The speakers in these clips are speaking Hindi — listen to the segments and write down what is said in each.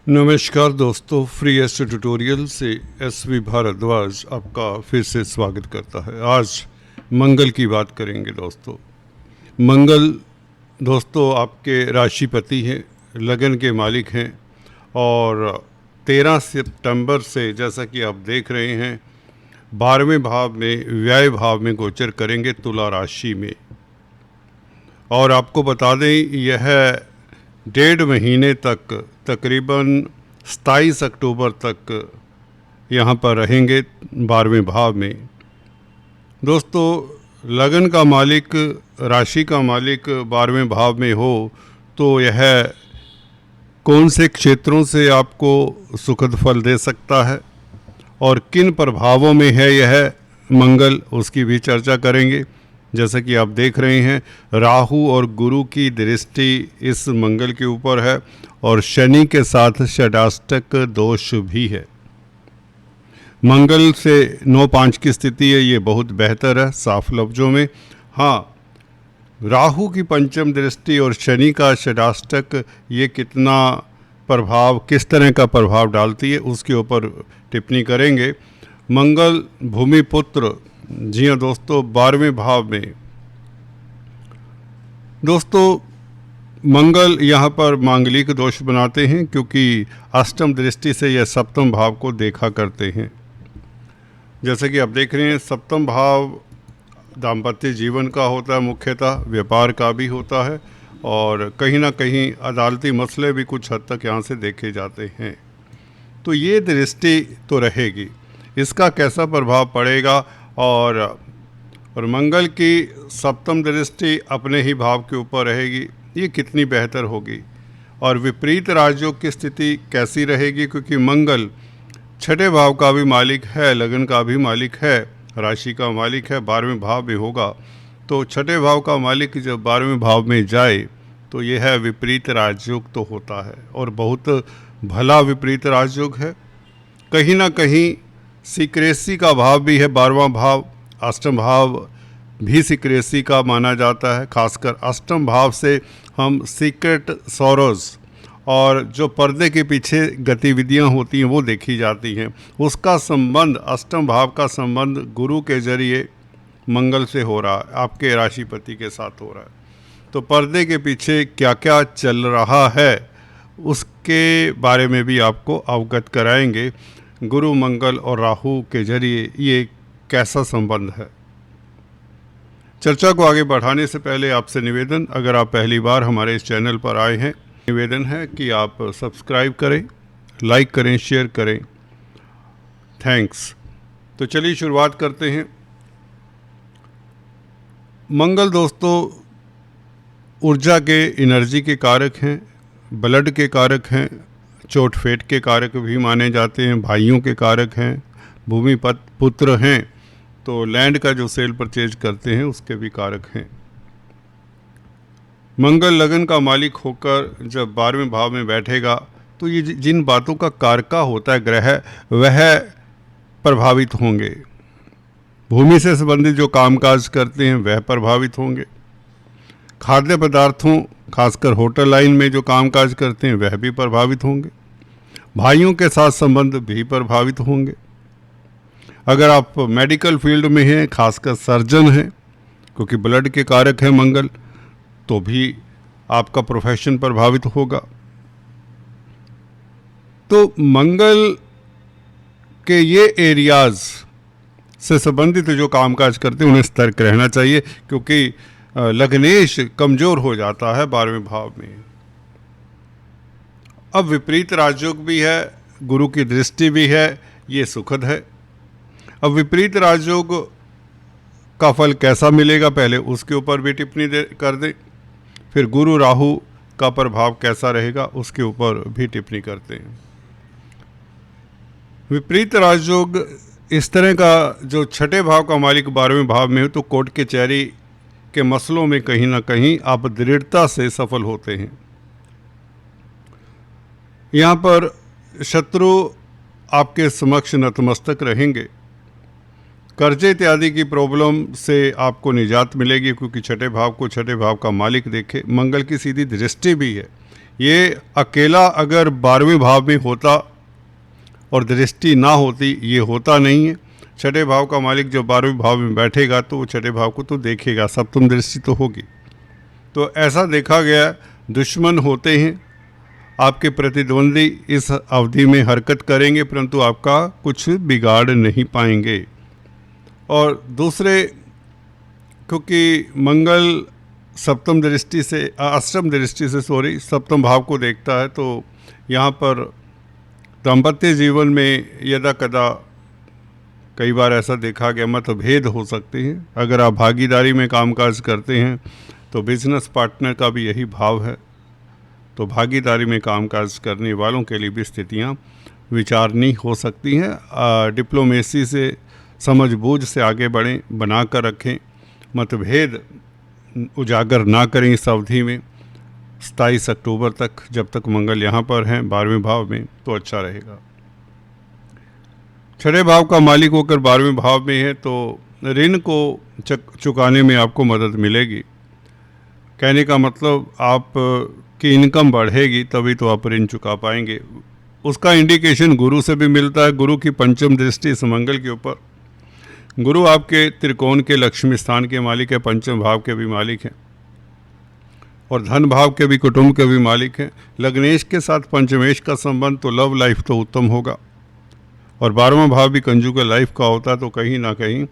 नमस्कार दोस्तों, फ्री एस्ट्रो ट्यूटोरियल से एसवी भारद्वाज आपका फिर से स्वागत करता है। आज मंगल की बात करेंगे दोस्तों। मंगल दोस्तों आपके राशिपति हैं, लगन के मालिक हैं और 13 सितंबर से जैसा कि आप देख रहे हैं 12वें भाव में व्यय भाव में गोचर करेंगे तुला राशि में। और आपको बता दें यह 1.5 महीने तक तकरीबन 27 अक्टूबर तक यहाँ पर रहेंगे 12वें भाव में। दोस्तों लगन का मालिक, राशि का मालिक 12वें भाव में हो तो यह कौन से क्षेत्रों से आपको सुखद फल दे सकता है और किन प्रभावों में है यह मंगल, उसकी भी चर्चा करेंगे। जैसा कि आप देख रहे हैं राहु और गुरु की दृष्टि इस मंगल के ऊपर है और शनि के साथ षडाष्टक दोष भी है। मंगल से 9-5 की स्थिति है, ये बहुत बेहतर है साफ लफ्जों में। हाँ, राहु की पंचम दृष्टि और शनि का षडाष्टक ये कितना प्रभाव, किस तरह का प्रभाव डालती है उसके ऊपर टिप्पणी करेंगे। मंगल भूमि पुत्र, जी हाँ दोस्तों, 12वें भाव में। दोस्तों मंगल यहाँ पर मांगलिक दोष बनाते हैं क्योंकि अष्टम दृष्टि से यह सप्तम भाव को देखा करते हैं। जैसे कि आप देख रहे हैं सप्तम भाव दाम्पत्य जीवन का होता है, मुख्यतः व्यापार का भी होता है और कहीं ना कहीं अदालती मसले भी कुछ हद तक यहाँ से देखे जाते हैं। तो ये दृष्टि तो रहेगी, इसका कैसा प्रभाव पड़ेगा और मंगल की सप्तम दृष्टि अपने ही भाव के ऊपर रहेगी, ये कितनी बेहतर होगी। और विपरीत राजयोग की स्थिति कैसी रहेगी, क्योंकि मंगल छठे भाव का भी मालिक है, लगन का भी मालिक है, राशि का मालिक है, 12वें भाव में होगा। तो छठे भाव का मालिक जब 12वें भाव में जाए तो यह है विपरीत राजयोग तो होता है और बहुत भला विपरीत राजयोग है। कहीं ना कहीं सीक्रेसी का भाव भी है 12वां भाव, अष्टम भाव भी सीक्रेसी का माना जाता है। खासकर अष्टम भाव से हम सीक्रेट सोरोज और जो पर्दे के पीछे गतिविधियां होती हैं वो देखी जाती हैं। उसका संबंध, अष्टम भाव का संबंध गुरु के जरिए मंगल से हो रहा है, आपके राशिपति के साथ हो रहा है। तो पर्दे के पीछे क्या क्या चल रहा है उसके बारे में भी आपको अवगत कराएंगे। गुरु मंगल और राहु के जरिए ये कैसा संबंध है। चर्चा को आगे बढ़ाने से पहले आपसे निवेदन, अगर आप पहली बार हमारे इस चैनल पर आए हैं, निवेदन है कि आप सब्सक्राइब करें, लाइक करें, शेयर करें। थैंक्स। तो चलिए शुरुआत करते हैं। मंगल दोस्तों ऊर्जा के, एनर्जी के कारक हैं, ब्लड के कारक हैं, चोट फेट के कारक भी माने जाते हैं, भाइयों के कारक हैं, भूमि पुत्र हैं, तो लैंड का जो सेल परचेज करते हैं उसके भी कारक हैं। मंगल लगन का मालिक होकर जब 12वें भाव में बैठेगा तो ये जिन बातों का कारका होता है ग्रह, वह प्रभावित होंगे। भूमि से संबंधित जो कामकाज करते हैं वह प्रभावित होंगे। खाद्य पदार्थों, खासकर होटल लाइन में जो कामकाज करते हैं वह भी प्रभावित होंगे। भाइयों के साथ संबंध भी प्रभावित होंगे। अगर आप मेडिकल फील्ड में हैं, खासकर सर्जन हैं, क्योंकि ब्लड के कारक है मंगल, तो भी आपका प्रोफेशन प्रभावित होगा। तो मंगल के ये एरियाज से संबंधित जो कामकाज करते हैं उन्हें सतर्क रहना चाहिए, क्योंकि लग्नेश कमजोर हो जाता है 12वें भाव में। अब विपरीत राजयोग भी है, गुरु की दृष्टि भी है, ये सुखद है। अब विपरीत राजयोग का फल कैसा मिलेगा, पहले उसके ऊपर भी टिप्पणी कर दें, फिर गुरु राहु का प्रभाव कैसा रहेगा उसके ऊपर भी टिप्पणी करते हैं। विपरीत राजयोग इस तरह का जो छठे भाव का मालिक 12वें भाव में हो तो कोर्ट कचहरी के मसलों में कहीं ना कहीं आप दृढ़ता से सफल होते हैं। यहाँ पर शत्रु आपके समक्ष नतमस्तक रहेंगे। कर्जे इत्यादि की प्रॉब्लम से आपको निजात मिलेगी, क्योंकि छठे भाव को छठे भाव का मालिक देखे, मंगल की सीधी दृष्टि भी है, ये अकेला अगर 12वें भाव में होता और दृष्टि ना होती, ये होता नहीं है। छठे भाव का मालिक जब 12वें भाव में बैठेगा तो वो छठे भाव को तो देखेगा, सप्तम दृष्टि तो होगी। तो ऐसा देखा गया, दुश्मन होते हैं, आपके प्रतिद्वंदी इस अवधि में हरकत करेंगे परंतु आपका कुछ बिगाड़ नहीं पाएंगे। और दूसरे, क्योंकि मंगल सप्तम दृष्टि से अष्टम दृष्टि से सप्तम भाव को देखता है, तो यहाँ पर दाम्पत्य जीवन में यदा कदा कई बार ऐसा देखा गया मतभेद हो सकते हैं। अगर आप भागीदारी में कामकाज करते हैं तो बिजनेस पार्टनर का भी यही भाव है, तो भागीदारी में कामकाज करने वालों के लिए भी स्थितियाँ विचारणीय हो सकती हैं। डिप्लोमेसी से, समझबूझ से आगे बढ़ें, बना कर रखें, मतभेद उजागर ना करें इस अवधि में 27 अक्टूबर तक, जब तक मंगल यहाँ पर हैं 12वें भाव में, तो अच्छा रहेगा। छठे भाव का मालिक होकर 12वें भाव में है तो ऋण को चुकाने में आपको मदद मिलेगी। कहने का मतलब आप की इनकम बढ़ेगी तभी तो आप ऋण चुका पाएंगे। उसका इंडिकेशन गुरु से भी मिलता है। गुरु की पंचम दृष्टि इस मंगल के ऊपर, गुरु आपके त्रिकोण के लक्ष्मी स्थान के मालिक है, पंचम भाव के भी मालिक हैं और धन भाव के भी, कुटुंब के भी मालिक हैं। लग्नेश के साथ पंचमेश का संबंध, तो लव लाइफ तो उत्तम होगा। और 12वां भाव भी कंजुगल लाइफ का होता है, तो कहीं ना कहीं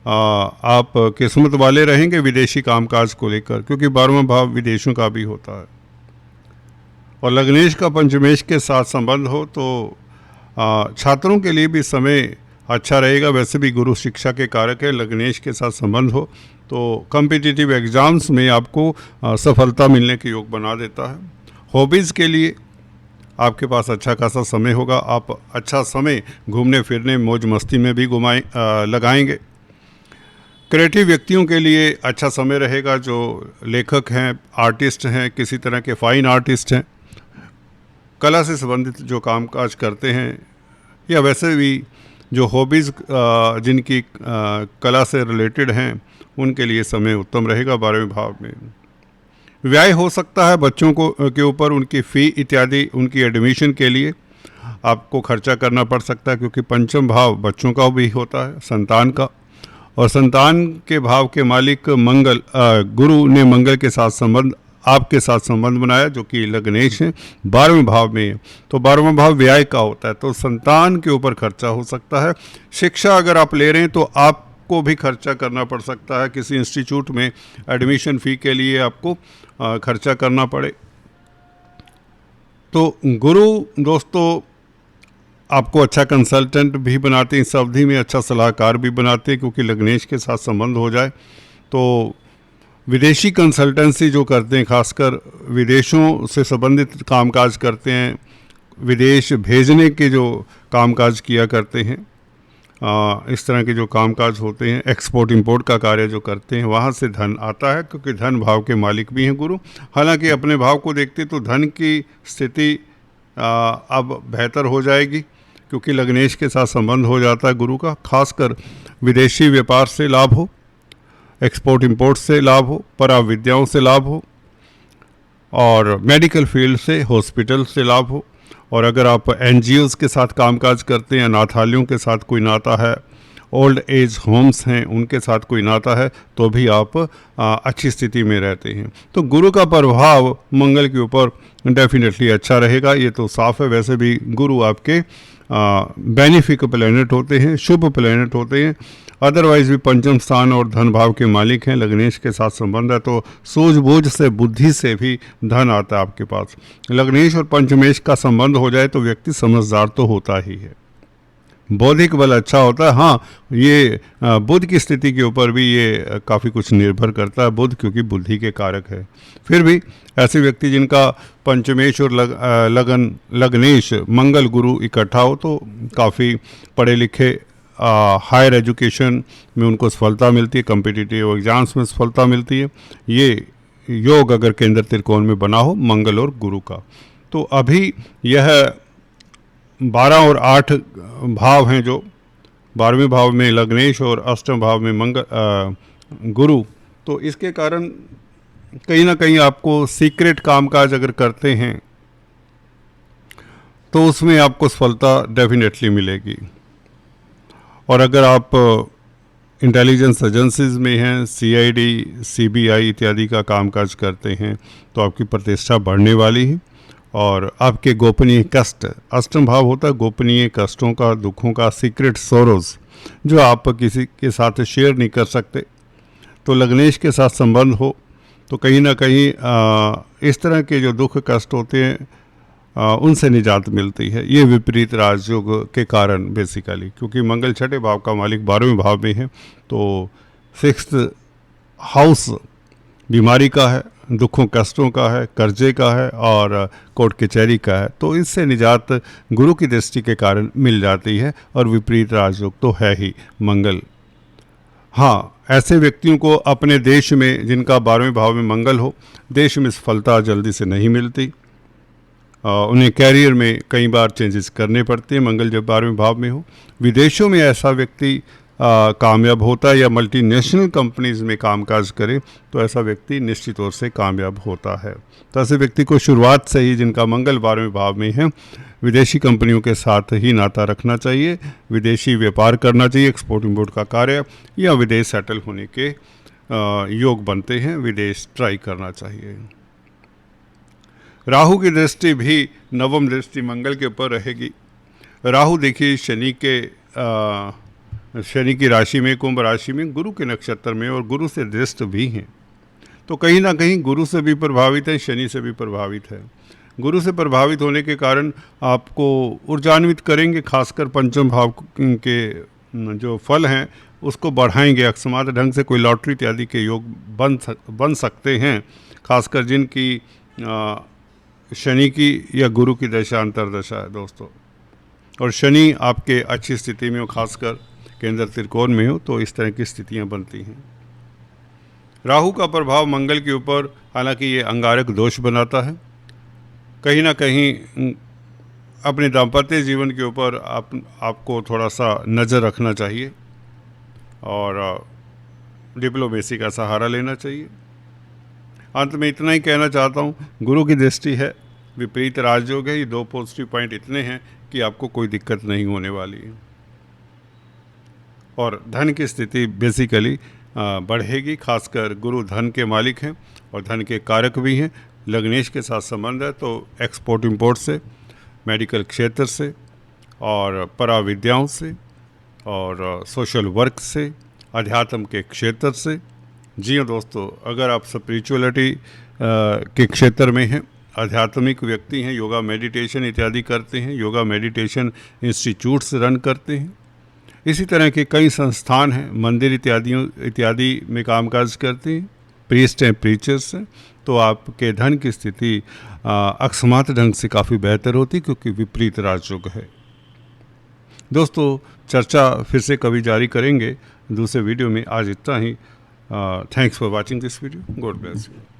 आप किस्मत वाले रहेंगे विदेशी कामकाज को लेकर, क्योंकि 12वां भाव विदेशों का भी होता है। और लग्नेश का पंचमेश के साथ संबंध हो तो छात्रों के लिए भी समय अच्छा रहेगा। वैसे भी गुरु शिक्षा के कारक है, लग्नेश के साथ संबंध हो तो कॉम्पिटिटिव एग्ज़ाम्स में आपको सफलता मिलने के योग बना देता है। हॉबीज़ के लिए आपके पास अच्छा खासा समय होगा। आप अच्छा समय घूमने फिरने, मौज मस्ती में भी लगाएंगे। क्रिएटिव व्यक्तियों के लिए अच्छा समय रहेगा, जो लेखक हैं, आर्टिस्ट हैं, किसी तरह के फाइन आर्टिस्ट हैं, कला से संबंधित जो कामकाज करते हैं, या वैसे भी जो हॉबीज़ जिनकी कला से रिलेटेड हैं, उनके लिए समय उत्तम रहेगा 12वें भाव में। व्यय हो सकता है बच्चों को के ऊपर, उनकी फ़ी इत्यादि, उनकी एडमिशन के लिए आपको खर्चा करना पड़ सकता है, क्योंकि पंचम भाव बच्चों का भी होता है, संतान का। और संतान के भाव के मालिक मंगल, गुरु ने मंगल के साथ संबंध, आपके साथ संबंध बनाया, जो कि लग्नेश है, 12वें भाव में है। तो 12वां भाव व्यय का होता है, तो संतान के ऊपर खर्चा हो सकता है। शिक्षा अगर आप ले रहे हैं तो आपको भी खर्चा करना पड़ सकता है, किसी इंस्टीट्यूट में एडमिशन फ़ी के लिए आपको खर्चा करना पड़े। तो गुरु दोस्तों आपको अच्छा कंसल्टेंट भी बनाते हैं इस अवधि में, अच्छा सलाहकार भी बनाते हैं, क्योंकि लग्नेश के साथ संबंध हो जाए तो विदेशी कंसल्टेंसी जो करते हैं, खासकर विदेशों से संबंधित कामकाज करते हैं, विदेश भेजने के जो कामकाज किया करते हैं, इस तरह के जो कामकाज होते हैं, एक्सपोर्ट इंपोर्ट का कार्य जो करते हैं, वहाँ से धन आता है, क्योंकि धन भाव के मालिक भी हैं गुरु। हालांकि अपने भाव को देखते तो धन की स्थिति अब बेहतर हो जाएगी, क्योंकि लग्नेश के साथ संबंध हो जाता है गुरु का। खासकर विदेशी व्यापार से लाभ हो, एक्सपोर्ट इंपोर्ट से लाभ हो, पराव विद्याओं से लाभ हो, और मेडिकल फील्ड से, हॉस्पिटल से लाभ हो। और अगर आप एनजीओज़ के साथ कामकाज करते हैं, अनाथालयों के साथ कोई नाता है, ओल्ड एज होम्स हैं, उनके साथ कोई नाता है, तो भी आप अच्छी स्थिति में रहते हैं। तो गुरु का प्रभाव मंगल के ऊपर डेफिनेटली अच्छा रहेगा, ये तो साफ है। वैसे भी गुरु आपके बेनिफिक प्लैनेट होते हैं, शुभ प्लैनेट होते हैं। अदरवाइज भी पंचम स्थान और धन भाव के मालिक हैं, लग्नेश के साथ संबंध है, तो सूझबूझ से, बुद्धि से भी धन आता है आपके पास। लग्नेश और पंचमेश का संबंध हो जाए तो व्यक्ति समझदार तो होता ही है, बौद्धिक बल अच्छा होता है। हाँ, ये बुध की स्थिति के ऊपर भी ये काफ़ी कुछ निर्भर करता है, बुध क्योंकि बुद्धि के कारक है। फिर भी ऐसे व्यक्ति जिनका पंचमेश और लग्नेश मंगल गुरु इकट्ठा हो तो काफ़ी पढ़े लिखे, हायर एजुकेशन में उनको सफलता मिलती है, कॉम्पिटिटिव एग्जाम्स में सफलता मिलती है। ये योग अगर केंद्र त्रिकोण में बना हो मंगल और गुरु का, तो अभी यह 12 और 8 भाव हैं, जो 12वें भाव में लग्नेश और अष्टम भाव में गुरु, तो इसके कारण कहीं ना कहीं आपको सीक्रेट कामकाज अगर करते हैं तो उसमें आपको सफलता डेफिनेटली मिलेगी। और अगर आप इंटेलिजेंस एजेंसीज में हैं, सीआईडी, सीबीआई इत्यादि का कामकाज करते हैं, तो आपकी प्रतिष्ठा बढ़ने वाली है। और आपके गोपनीय कष्ट, अष्टम भाव होता है गोपनीय कष्टों का, दुखों का, सीक्रेट सोरोज, जो आप किसी के साथ शेयर नहीं कर सकते। तो लग्नेश के साथ संबंध हो तो कहीं ना कहीं इस तरह के जो दुख कष्ट होते हैं उनसे निजात मिलती है। ये विपरीत राजयोग के कारण बेसिकली, क्योंकि मंगल छठे भाव का मालिक 12वें भाव में है, तो 6th हाउस बीमारी का है, दुखों कष्टों का है, कर्जे का है और कोर्ट कचहरी का है। तो इससे निजात गुरु की दृष्टि के कारण मिल जाती है। और विपरीत राजयोग तो है ही मंगल। हाँ, ऐसे व्यक्तियों को अपने देश में, जिनका 12वें भाव में मंगल हो, देश में सफलता जल्दी से नहीं मिलती। उन्हें कैरियर में कई बार चेंजेस करने पड़ते हैं मंगल जब 12वें भाव में हो। विदेशों में ऐसा व्यक्ति कामयाब होता है, या मल्टीनेशनल कंपनीज में कामकाज करे तो ऐसा व्यक्ति निश्चित तौर से कामयाब होता है। तो ऐसे व्यक्ति को शुरुआत से ही, जिनका मंगल 12वें भाव में है, विदेशी कंपनियों के साथ ही नाता रखना चाहिए, विदेशी व्यापार करना चाहिए, एक्सपोर्ट इंपोर्ट का कार्य, या विदेश सेटल होने के योग बनते हैं, विदेश ट्राई करना चाहिए। राहु की दृष्टि भी नवम दृष्टि मंगल के ऊपर रहेगी। राहु देखिए शनि की राशि में, कुंभ राशि में, गुरु के नक्षत्र में, और गुरु से दृष्ट भी हैं। तो कहीं ना कहीं गुरु से भी प्रभावित है, शनि से भी प्रभावित है। गुरु से प्रभावित होने के कारण आपको ऊर्जान्वित करेंगे, खासकर पंचम भाव के जो फल हैं उसको बढ़ाएंगे। अकस्मात ढंग से कोई लॉटरी इत्यादि के योग बन सकते हैं, खासकर जिनकी शनि की या गुरु की दशा अंतरदशा है दोस्तों। और शनि आपके अच्छी स्थिति में हो, खासकर केंद्र त्रिकोण में हो, तो इस तरह की स्थितियां बनती हैं। राहु का प्रभाव मंगल के ऊपर, हालांकि ये अंगारक दोष बनाता है, कहीं ना कहीं अपने दाम्पत्य जीवन के ऊपर आपको थोड़ा सा नज़र रखना चाहिए और डिप्लोमेसी का सहारा लेना चाहिए। अंत में इतना ही कहना चाहता हूँ, गुरु की दृष्टि है, विपरीत राजयोग है, ये 2 पॉजिटिव पॉइंट इतने हैं कि आपको कोई दिक्कत नहीं होने वाली है। और धन की स्थिति बेसिकली बढ़ेगी, खासकर गुरु धन के मालिक हैं और धन के कारक भी हैं। लग्नेश के साथ संबंध है, तो एक्सपोर्ट इंपोर्ट से, मेडिकल क्षेत्र से, और पराविद्याओं से, और सोशल वर्क से, अध्यात्म के क्षेत्र से। जी हाँ दोस्तों, अगर आप स्पिरिचुअलिटी के क्षेत्र में हैं, आध्यात्मिक व्यक्ति हैं, योगा मेडिटेशन इत्यादि करते हैं, योगा मेडिटेशन इंस्टीट्यूट्स रन करते हैं, इसी तरह के कई संस्थान हैं, मंदिर इत्यादि में कामकाज करते हैं, प्रीस्ट हैं, प्रीचर्स हैं, तो आपके धन की स्थिति अकस्मात ढंग से काफ़ी बेहतर होती, क्योंकि विपरीत राजयोग है। दोस्तों, चर्चा फिर से कभी जारी करेंगे दूसरे वीडियो में। आज इतना ही। Thanks for watching this video. God bless you.